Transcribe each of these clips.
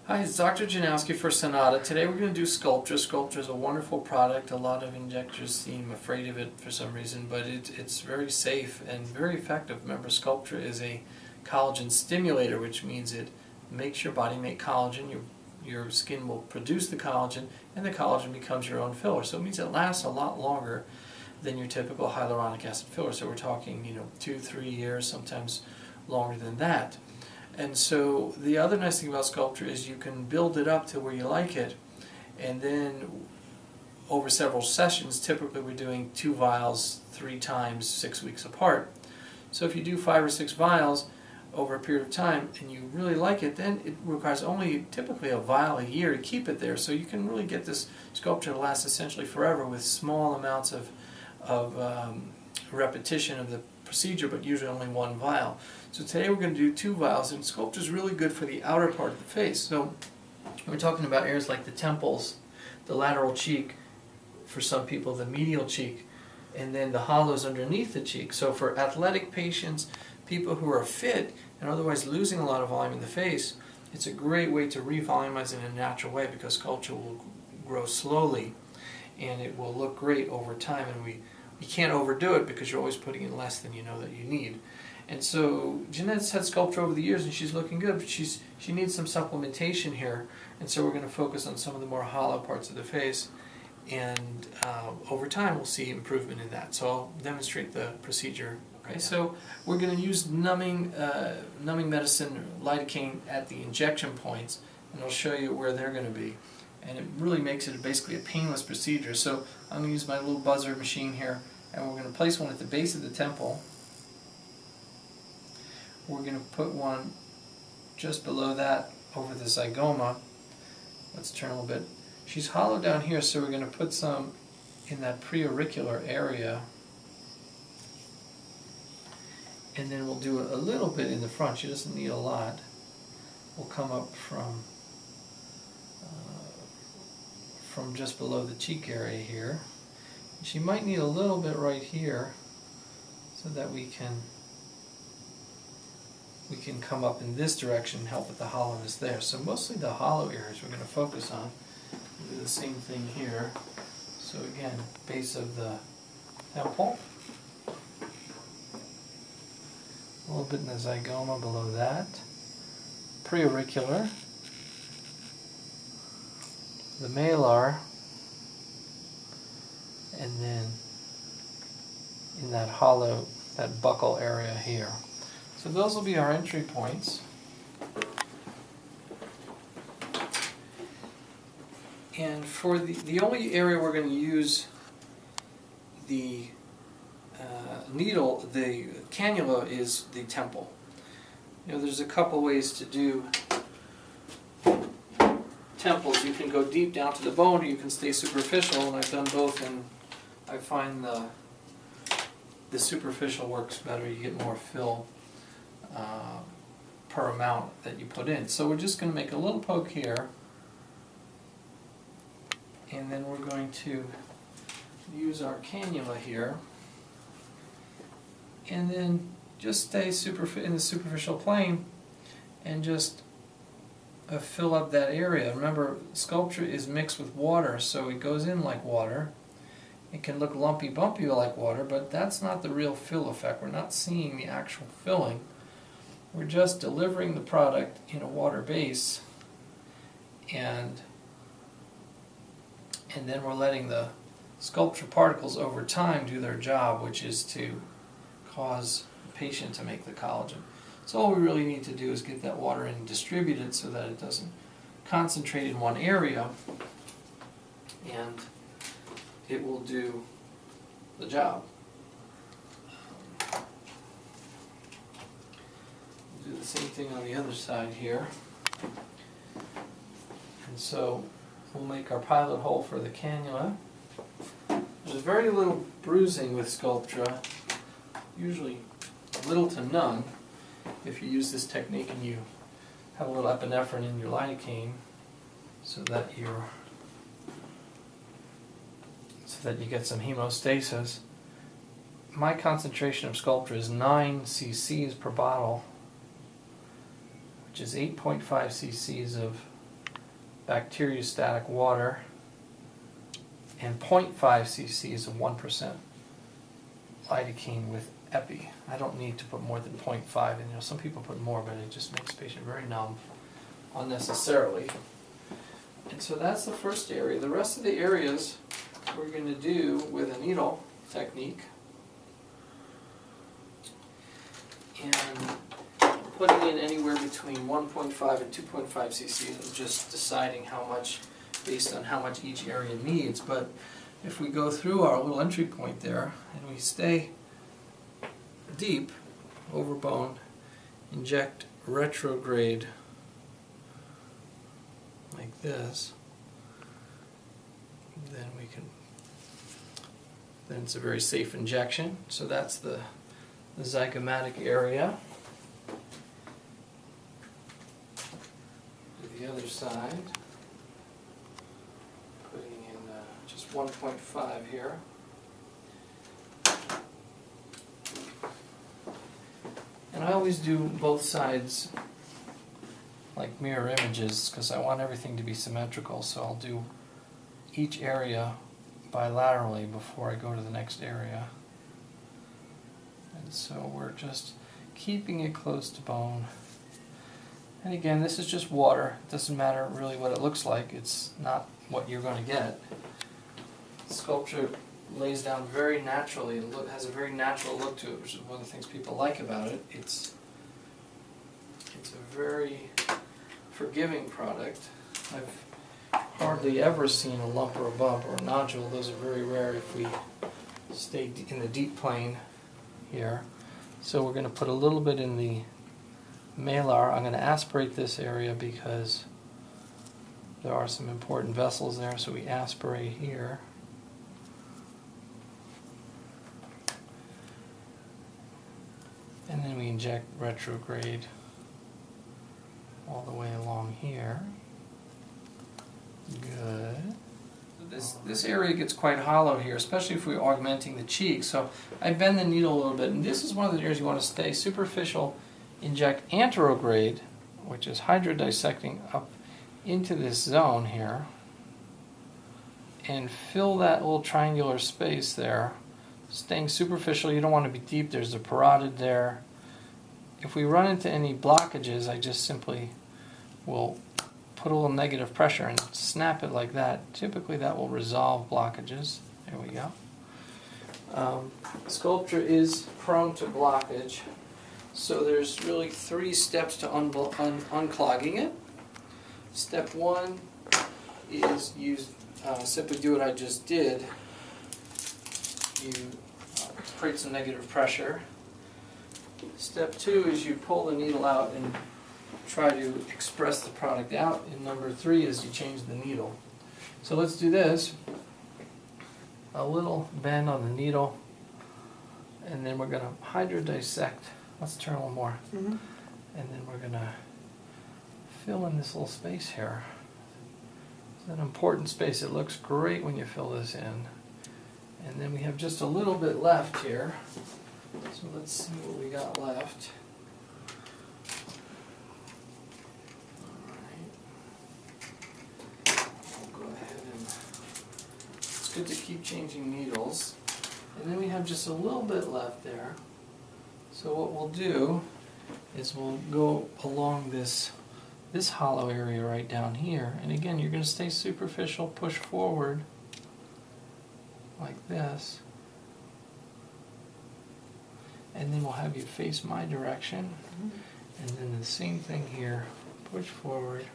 Hi, it's Dr. Janowski for Sonata. Today we're going to do Sculptra. Sculptra is a wonderful product. A lot of injectors seem afraid of it for some reason, but it's very safe and very effective. Remember, Sculptra is a collagen stimulator, which means it makes your body make collagen. Your skin will produce the collagen, and the collagen becomes your own filler. So it means it lasts a lot longer than your typical hyaluronic acid filler. So we're talking, 2-3 years, sometimes longer than that. And so the other nice thing about Sculptra is you can build it up to where you like it, and then over several sessions, typically we're doing 2 vials 3 times 6 weeks apart. So if you do 5 or 6 vials over a period of time and you really like it, then it requires only typically a vial a year to keep it there. So you can really get this Sculptra to last essentially forever with small amounts of repetition of the procedure, but usually only 1 vial. So today we're going to do 2 vials, and Sculptra is really good for the outer part of the face. So we're talking about areas like the temples, the lateral cheek, for some people the medial cheek, and then the hollows underneath the cheek. So for athletic patients, people who are fit and otherwise losing a lot of volume in the face, it's a great way to revolumize in a natural way, because Sculptra will grow slowly and it will look great over time, and we can't overdo it because you're always putting in less than you know that you need. And so Jeanette's had Sculptra over the years and she's looking good, but she needs some supplementation here, and so we're going to focus on some of the more hollow parts of the face, and over time we'll see improvement in that. So I'll demonstrate the procedure. Okay, so we're going to use numbing medicine, lidocaine, at the injection points, and I'll show you where they're going to be. And it really makes it basically a painless procedure. So I'm going to use my little buzzer machine here, and we're going to place one at the base of the temple. We're going to put one just below that over the zygoma. Let's turn a little bit. She's hollow down here, so we're going to put some in that preauricular area. And then we'll do a little bit in the front. She doesn't need a lot. We'll come up from just below the cheek area here. She might need a little bit right here, so that we can come up in this direction and help with the hollowness there. So mostly the hollow areas we're going to focus on. We'll do the same thing here. So again, base of the temple, a little bit in the zygoma below that, preauricular, the malar, and then in that hollow, that buccal area here. So those will be our entry points. And for the only area we're going to use the needle, the cannula, is the temple. There's a couple ways to do temples. You can go deep down to the bone, or you can stay superficial, and I've done both, and I find the superficial works better. You get more fill per amount that you put in. So we're just going to make a little poke here, and then we're going to use our cannula here, and then just stay in the superficial plane and just fill up that area. Remember, Sculptra is mixed with water, so it goes in like water. It can look lumpy bumpy like water, but that's not the real fill effect. We're not seeing the actual filling. We're just delivering the product in a water base, and then we're letting the Sculptra particles over time do their job, which is to cause the patient to make the collagen. So all we really need to do is get that water in and distribute it so that it doesn't concentrate in one area, and it will do the job. We'll do the same thing on the other side here. And so we'll make our pilot hole for the cannula. There's very little bruising with Sculptra, usually little to none, if you use this technique and you have a little epinephrine in your lidocaine, so that you get some hemostasis. My concentration of Sculptra is 9 cc's per bottle, which is 8.5 cc's of bacteriostatic water, and 0.5 cc's of 1% lidocaine with epi. I don't need to put more than 0.5 in. Some people put more, but it just makes the patient very numb unnecessarily. And so that's the first area. The rest of the areas we're going to do with a needle technique. And putting in anywhere between 1.5 and 2.5 cc and just deciding how much based on how much each area needs. But if we go through our little entry point there and we stay deep over bone, inject retrograde like this, then it's a very safe injection. So that's the zygomatic area. To the other side, putting in just 1.5 here. And I always do both sides like mirror images because I want everything to be symmetrical, so I'll do each area bilaterally before I go to the next area. And so we're just keeping it close to bone. And again, this is just water. It doesn't matter really what it looks like. It's not what you're going to get. Sculptra lays down very naturally. It has a very natural look to it, which is one of the things people like about it. It's a very forgiving product. I've hardly ever seen a lump or a bump or a nodule. Those are very rare if we stay in the deep plane here. So we're going to put a little bit in the malar. I'm going to aspirate this area because there are some important vessels there, so we aspirate here. And then we inject retrograde all the way along here. Good. This area gets quite hollow here, especially if we're augmenting the cheek. So I bend the needle a little bit, and this is one of the areas you want to stay superficial. Inject anterograde, which is hydrodissecting, up into this zone here, and fill that little triangular space there. Staying superficial, you don't want to be deep. There's a parotid there. If we run into any blockages, I just simply will put a little negative pressure and snap it like that. Typically that will resolve blockages. There we go. Sculptra is prone to blockage, so there's really 3 steps to unclogging it. Step 1 is you simply do what I just did. You create some negative pressure. Step 2 is you pull the needle out and try to express the product out. And number 3 is you change the needle. So let's do this. A little bend on the needle, and then we're going to hydrodissect. Let's turn a little more. And then we're going to fill in this little space here. It's an important space. It looks great when you fill this in. And then we have just a little bit left here. So let's see what we got left. I'll go ahead and it's good to keep changing needles. And then we have just a little bit left there. So what we'll do is we'll go along this hollow area right down here. And again, you're going to stay superficial, push forward like this. And then we'll have you face my direction. And then the same thing here, push forward.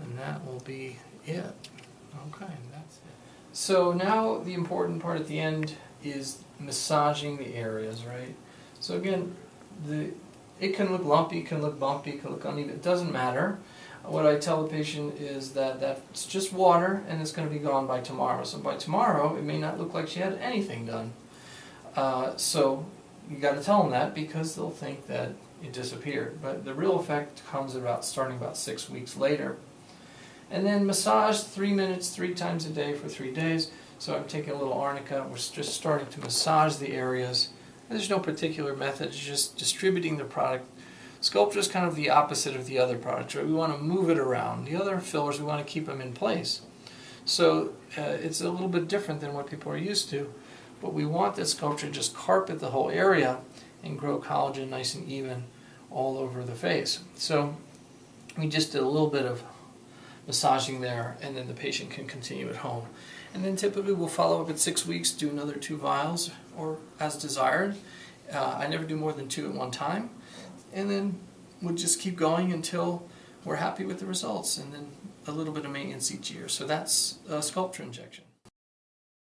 And that will be it. Okay, that's it. So now the important part at the end is massaging the areas, right? So again, it can look lumpy, it can look bumpy, it can look uneven. It doesn't matter. What I tell the patient is that that's just water and it's going to be gone by tomorrow. So by tomorrow, it may not look like she had anything done. So you got to tell them that because they'll think that it disappeared. But the real effect comes starting about 6 weeks later. And then massage 3 minutes, 3 times a day for 3 days. So I'm taking a little arnica. We're just starting to massage the areas. There's no particular method. It's just distributing the product Sculptra is kind of the opposite of the other products, right? We want to move it around. The other fillers, we want to keep them in place. So it's a little bit different than what people are used to, but we want this Sculptra to just carpet the whole area and grow collagen nice and even all over the face. So we just did a little bit of massaging there, and then the patient can continue at home. And then typically we'll follow up at 6 weeks, do another 2 vials, or as desired. I never do more than 2 at one time. And then we'll just keep going until we're happy with the results, and then a little bit of maintenance each year. So that's a Sculptra injection.